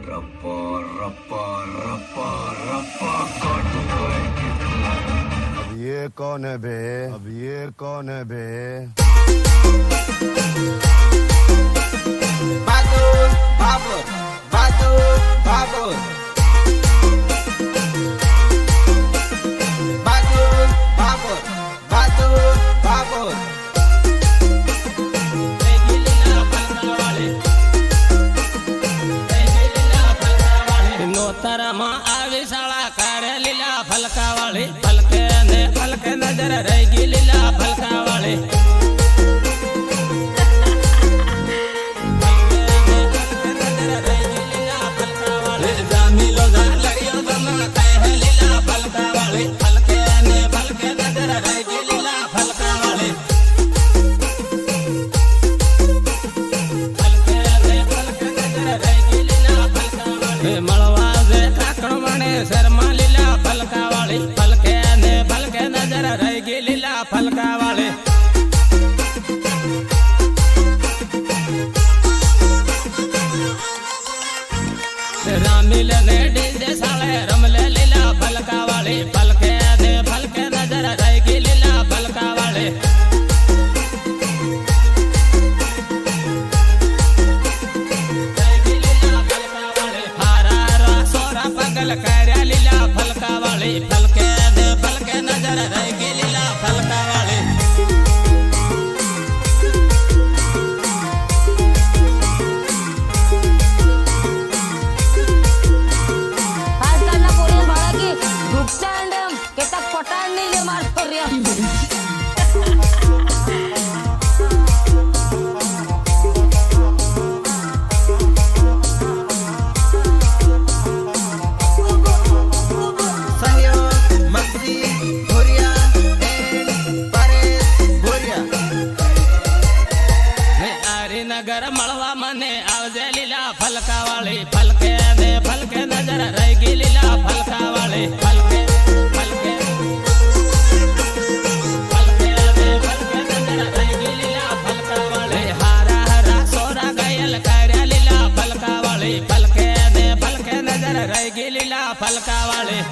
रप्पा रप्पा रप्पा रप्पा काटूंगा इनकी भला। अब ये कौन है बे? अब ये कौन है बे? Bagus, bagus, bagus, bagus. Bagus, bagus, bagus, bagus. નોતરમાં આવી શાળા કાઢે લીલા ફલકા વાળી ફલકે નજર રહી ગઈ લીલા ફલકા વાળી જામીલો લડિયો તમે કહે લીલા ફલકા વાળી ફલકે નજર રહી ગઈ લીલા ફલકા વાળી મળવા જે કાકણ મણે શર્મા લીલા ફલકા વાળી ફલકે નજર રહી ગઈ લીલા ફલકા વાળી રામીલ ને ડીજે સાળે રમલે લીલા ફલકા વાળી ફલકે નજર રહી ગઈ લીલા ફલકા વાળી પગલ કર્યા લીલા ફલકા વાળી ફલકે નજર રહી ગઈ લીલા ફલકા વાળી આજકાલના પોરીઓ ભાડા કે ગુપ્તાંડ કે તક પટાણ નહીં લે માર ફર્યા નગર મળવા મને આવજે લીલા ફલકા વાળી ફલકે નજર રહી ગઈ લીલા ફલકા વાળી ફલકે નજર રહી ગઈ લીલા ફલકા વાળી હારા સોરા ગયેલ કર્યા લીલા ફલકા વાળી ફલકે નજર રહી ગઈ લીલા ફલકા વાળી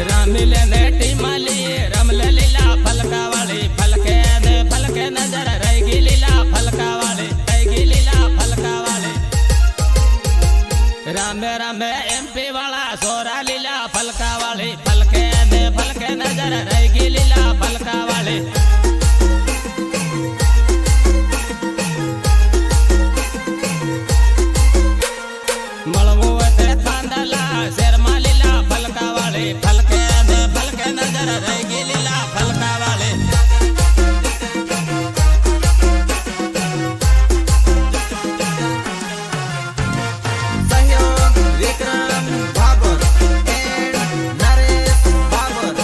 રામીલે ને ટીમાલી રમલે લીલા ફલકા વાળી ફલકે નજર રહી ગઈ લીલા ફલકા વાળી રામે એમપી વાળા સોરા લીલા ફલકા વાળી ફલકે નજર રહી ગઈ લીલા ફલકા વાળી મળવું તે થાંદલા શેરમાં લીલા ફલકા વાળી ફલકે નજર રહી ગઈ લીલા ફલકા વાળી સહયોગ વિક્રમ ભાગોર એન્ડ નરેશ ભાગોર.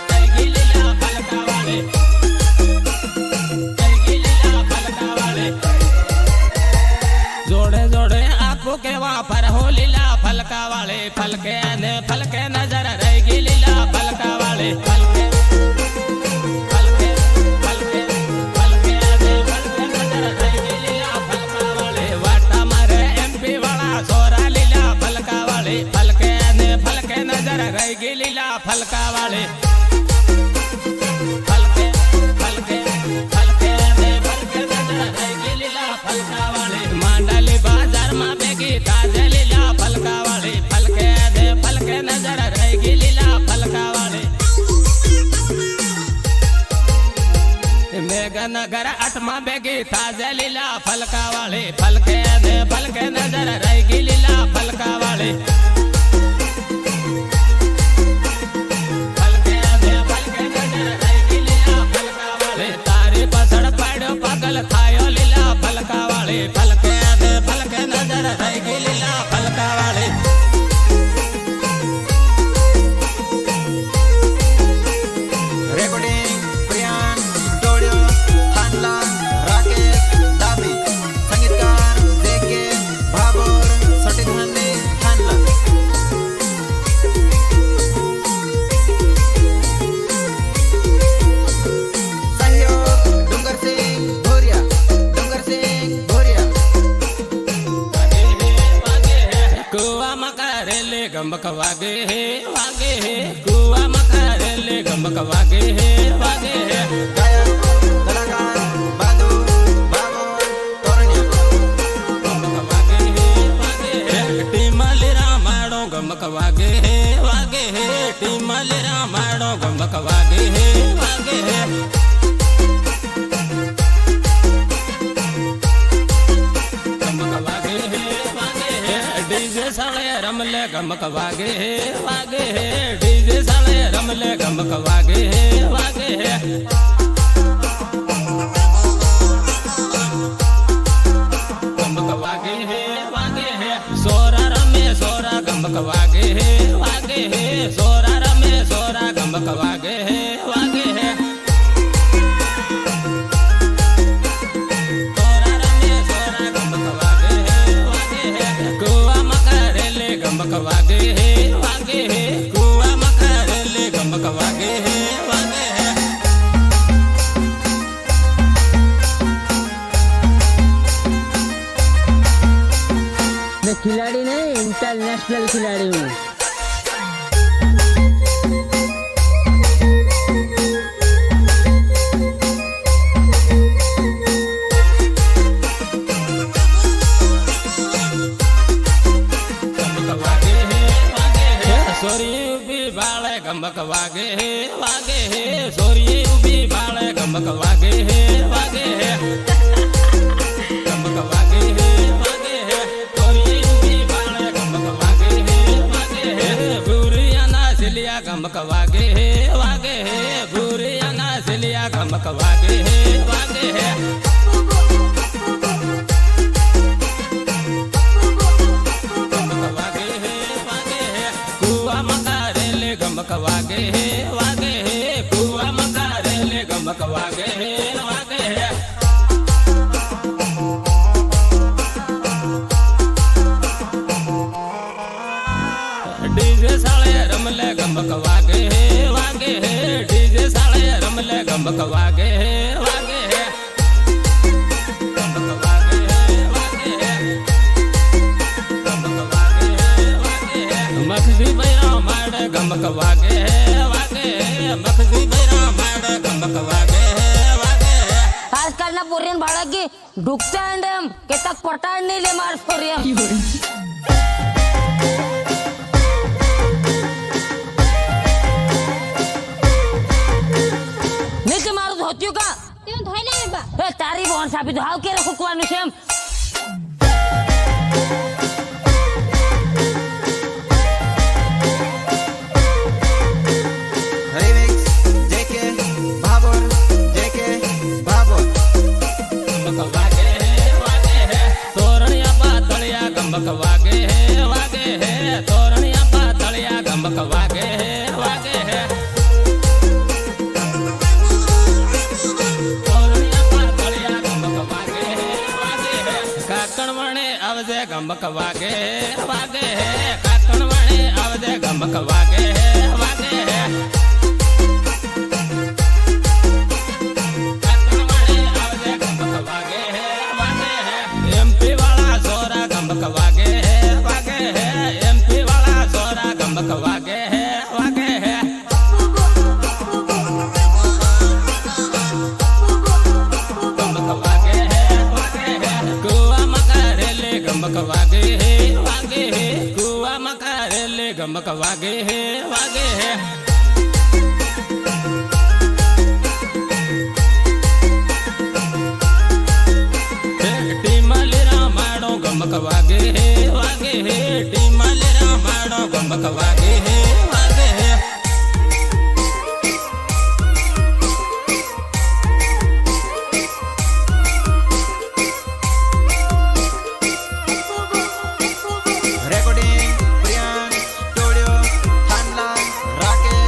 રહી ગઈ લીલા ફલકા વાળી જોડે જોડે આપો કેવા ફરહો લીલા ફલકા વાળી ફલકે નજર રહી ગઈ લીલા ફલકા વાળી ફલકે નજર રહી ગઈ લીલા ફલકા વાળી વાટા મારે એમપી વાળા સોરા લીલા ફલકા વાળી ફલકે નજર રહી ગઈ લીલા ફલકા વાળી માંડલી બાજારમાં ભેગી તાજે લીલા ફલકા વાળી ફલકે નજર રહી ગઈ લીલા ફલકા વાળી મેઘનગર 8માં ભેગી તાજે લીલા ફલકા વાળી ફલકે નજર રહી ગઈ લીલા ફલકા વાળી તારી પાછળ પાડ્યો પાગલ થાયો લીલા ફલકા વાળી ફલકે નજર રહી ગઈ લીલા ફલકા વાળી રેકોર્ડિંગ પ્રિયાન સ્ટુડિયો થાનલા રાકેશ ડાબી સંગીતકાર જેકે ભાગોર. गमक वागे है वागे है कुआ मकारेले गमक वागे है वागे है गायक कलाकार बादू बाबर तोरण्या गमक वागे है वागे है टीमलेरा माडो गमक वागे है वागे है टीमलेरा माडो गमक वागे है वागे है डीजे साले रमले गमक वागे है वागे है डीजे साले रमले गमक वागे है वागे है गमक वागे है वागे है सोरा रमे सोरा गमक वागे है वागे है सोरा रमे सोरा गमक वागे है वागे है गमक वागे है वागे है कुआ मकारेले गमक वागे है वागे है मैं खिलाड़ी नहीं इंटरनेशनल खिलाड़ी हूँ। गमक वागे है वागे है सोरी उबी बाले गमक वागे है वागे है गमक वागे है वागे है सोरी उबी बाले गमक वागे है वागे है बुरिया ना सिलिया गमक वागे है वागे है बुरिया ना सिलिया गमक वागे है वागे है गमक वागे है वागे है कुआ मकारेले गमक वागे है वागे है डीजे साले रमले गमक वागे है वागे है डीजे साले रमले गमक वागे है वागे है गमक वागे है वागे है गमक वागे है वागे है मखदी बैरा माड़े गमक वागे है वागे है मखदी बैरा माड़े गमक वागे है वागे है आजकाल ना पोरियन भाड़ा की ढुकता अंडम के तक पटाड़ नहीं ले मार पोरियन नीचे मारो धोतियो का तेरे धोई ले बा ए तारी बहन साबी धाव के रखो कुआनु सेम गमक वागे है वागे है तोरणिया पातलिया गमक वागे है वागे है तोरणिया पातलिया गमक वागे है वागे है काकण वणे आवजे गमक वागे है वागे है काकण वणे आवजे गमक वागे है वागे है काकण वणे आवजे गमक वागे है वागे है एमपी वाला सोरा गमक वागे है वागे है एमपी वाला सोरा गमक वागे है वागे है गमक वागे है वागे है कुआ मकारेले गमक वागे है वागे है कुआ मकारेले गमक वागे है वागे है गमक वागे है वागे है टीमलेरा माडो गमक वागे है वागे है रेकॉर्डिंग प्रियांश स्टुडिओ थानला राकेश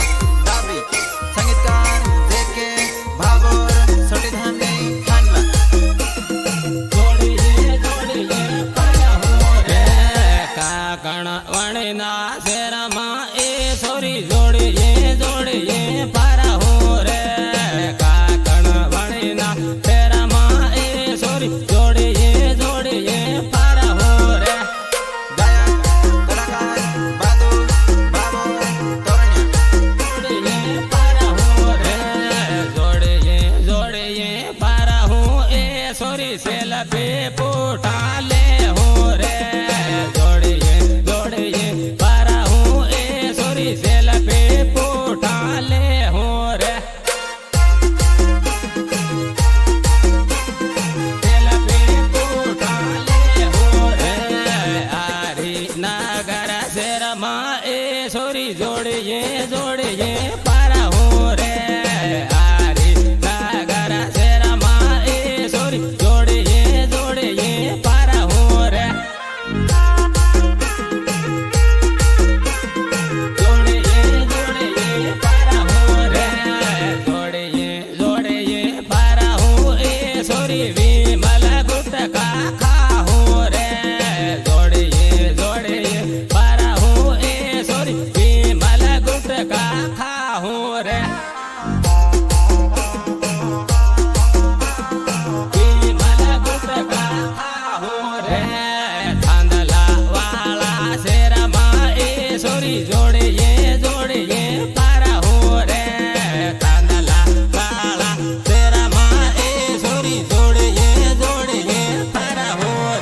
हूँ रे जोड़े ये पारा हो रे तांदला वाला तेरा माँ ए सोरी जोड़े ये पारा हो रे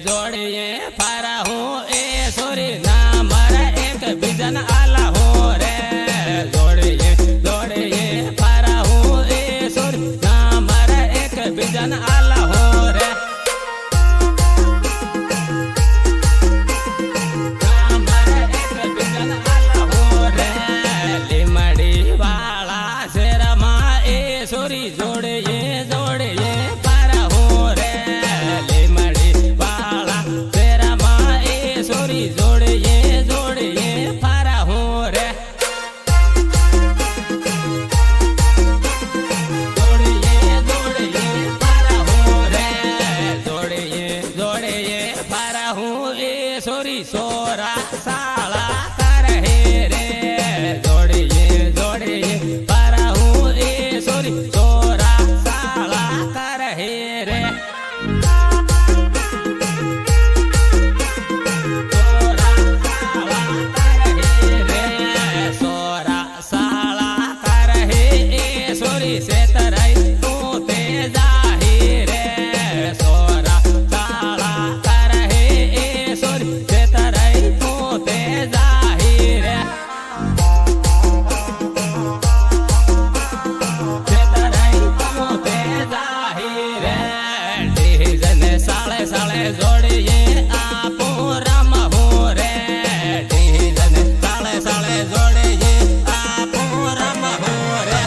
जोड़े ये पारा हूँ ए सोरी ना मरा एक बिजन आला हो रे जोड़े ये पारा हूँ ए सोरी ना मरा एक बिजन आला हो रे ना मरा एक बिजन आला हो रे लिमड़ी वाला शेरा माँ ए सोरी जोड़े ये पारा हो रे लिमड़ी वाला तेरा माँ ए सोरी जोड़े ये पारा हो रे जोड़े ये पारा हो रे जोड़े ये पारा हूँ ए सोरी सोरा साला कर हे रे जोड़े ये पारा हूँ ए सोरी सोरा साला कर हे रे से तरई तू ते जाहिर रे सोरा साला कर हे ए सोरी से तरई तू ते जाहिर रे से तरई तू ते जाहिर रे डीजन साले साले जोड़िए आपो राम हो रे डीजन साले साले जोड़िए आपो राम हो रे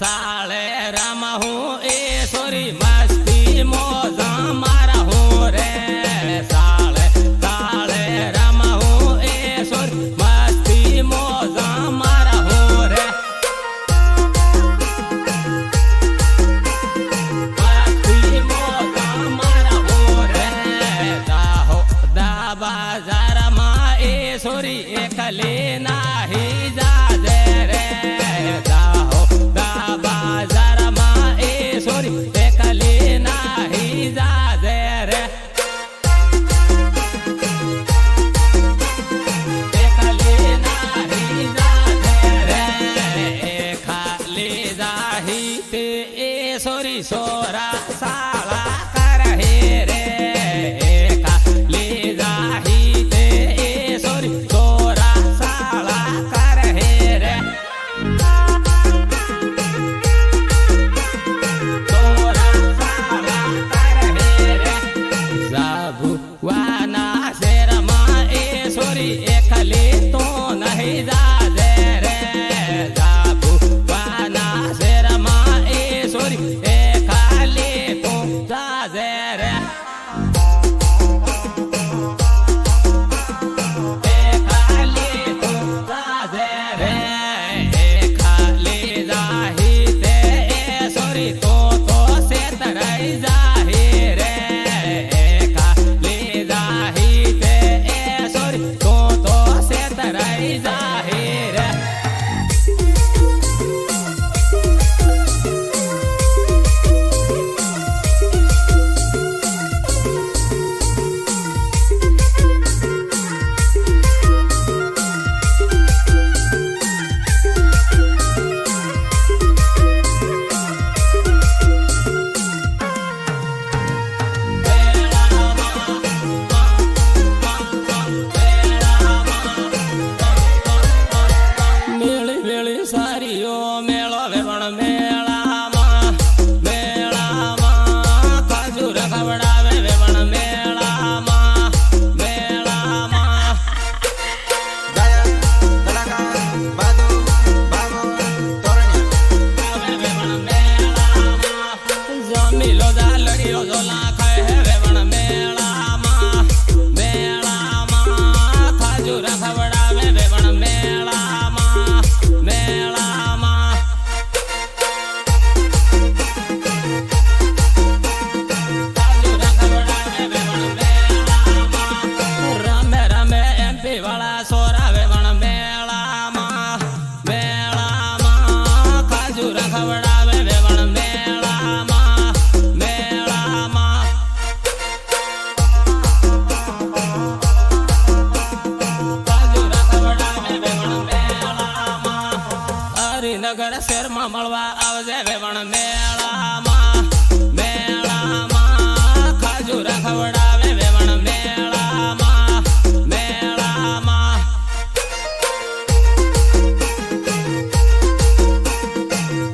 साले राम हूँ ए सोरी मस्ती मौजा मारा हूँ रे साले राम हूँ ए सोरी मस्ती मौजा मारा हूँ रे मस्ती मौजा मारा हूँ रे दाहो दा बाजार माँ ए सोरी एकले नाही जा रे दाहो बाजार माँ ए सोरी एकले नाही जा रे एकले नाही जा रे खाली जाही ते ए सोरी सोरा साला कर हे रे खाली जाही ते ए सोरी सोरा साला कर हे रे वाना शेरा माँ ए सोरी एकले तो नहीं जा रे जाबू वाना शेरा माँ ए सोरी एकले तो जा रे एकले तो जा रे एकले जाही ते ए सोरी तो से तरई जाही रे जाहिर નગર શહેરમાં મળવા આવજે વેવણ મેળામાં મેળામાં ખાજુરા ખવડાવે વેવણ મેળામાં મેળામાં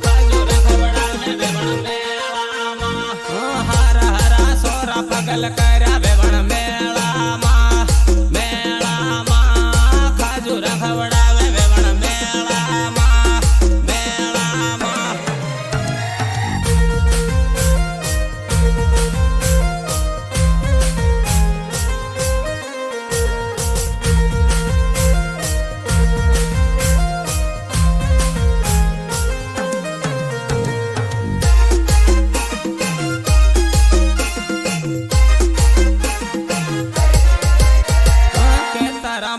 ખાજુરા ખવડાવે વેવણ મેળામાં હારા હારા સોરા પગલ કર્યા વેવણ મેળામાં મેળામાં ખાજુરા ખવડાવે વેવણ મેળામાં મેળામાં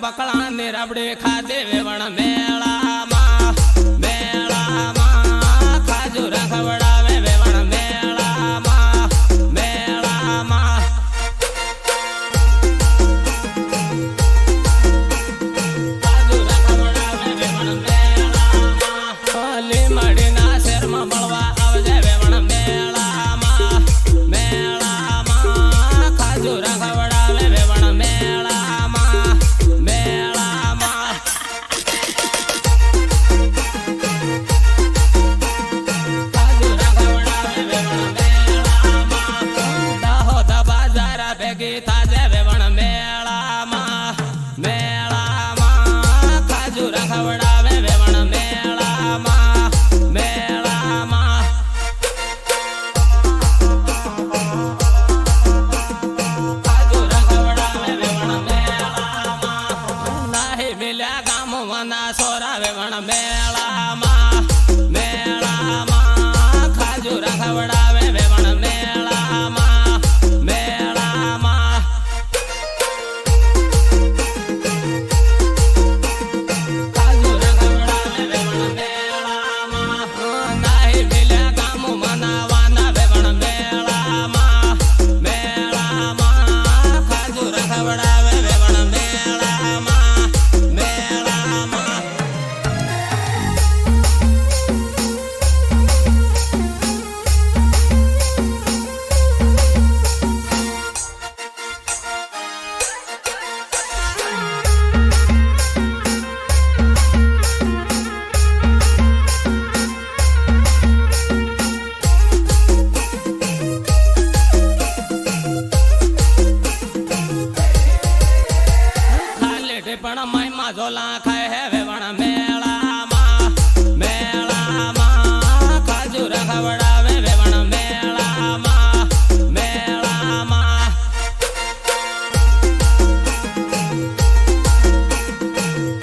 બકળા ને રબડે ખાધે વેવણ મેળામાં મેળામાં ખાજુરા ખવડાવે વેવણ મેળામાં મેળામાં ખાજુરા ખવડાવે વેવણ મેળામાં લીમડીના શહેરમાં મળવા આવજે વેવણ મેળામાં મેળામાં ખાજુરા ખવડાવે વેવણ મેળામાં મેળામાં ખાજુરા ખવડાવે વેવણ મેળામાં દાહોદ બાજાર ભેગી થાજે વેવણ મેળામાં મેળામાં ખાજુરા ખવડાવે વેવણ મેળામાં મેળામાં ખાજુરા ખવડાવે વેવણ મેળામાં નાહી મિલ્યા ગામવાના સોરા વેવણ મેળામાં મેળામાં ખાજુરા ખવડાવે વેવણ મેળામાં મેળામાં ખાજુરા ખવડાવે વેવણ મેળામાં નાહી મિલ્યા ગામવાના વાના વેવણ મેળામાં મેળામાં ખાજુરા ખવડાવે વેવણ મેળામાં મેળામાં ખાલી ટીપણ માયમાં ઝોલા ખાય હે વેવણ મેળામાં મેળામાં ખાજુરા ખવડાવે વેવણ મેળામાં મેળામાં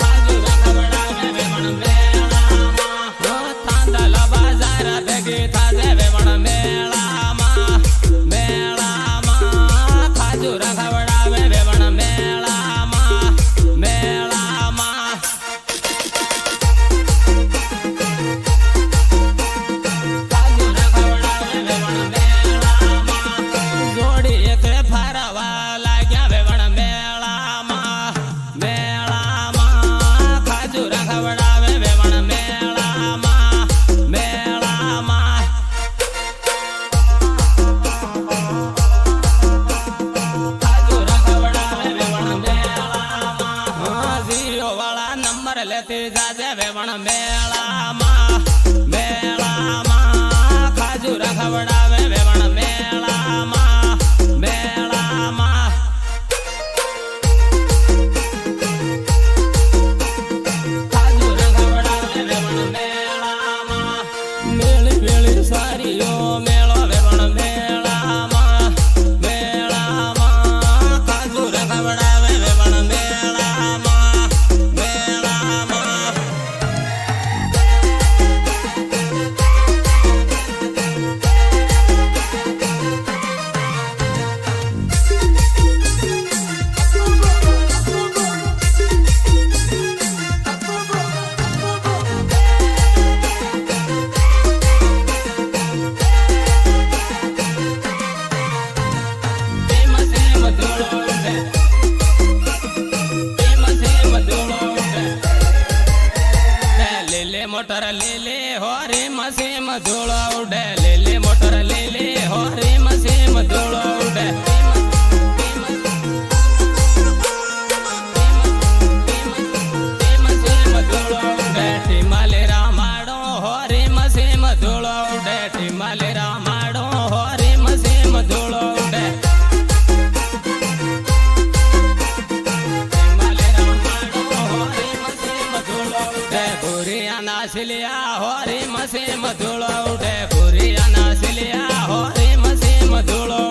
ખાજુરા ખવડાવે વેવણ મેળામાં થાંદલ બાજાર ભેગી થાજે વેવણ મેળામાં મેળામાં ખાજુરા ખવડાવે વેવણ મેળામાં મેળામાં ખાજુરા ખવડાવે વેવણ મેળામાં જોડી એકલે ફરવા લાગ્યા વેવણ મેળામાં મેળામાં ખાજુરા ખવડાવે વેવણ મેળામાં મેળામાં ખાજુરા ખવડાવે વેવણ મેળામાં ઝીરો વાળા નંબર લેતી જાજે વેવણ મેળામાં મેળામાં ખાજુરા ખવડાવે વેવણ મેળામાં મેળામાં ખાજુરા ખવડાવે વેવણ મેળામાં મેળી વેળી સારીઓ મેળો વેવણ મેળામાં મેળામાં ખાજુરા ખવડાવે વેવણ મેળામાં મેળામાં मोटर ले हो रे मसेम धूलो उड़े ले मोटर ले हो रे मसेम धूलो उड़े टिमाले रामाड़ो हो रे मसेम धूलो उड़े टिमाले रामाड़ो हो रे मसेम धूलो उड़े नासिलिया हो रे मसेम धूलो उड़े बुरिया नासिलिया हो रे मसेम धूलो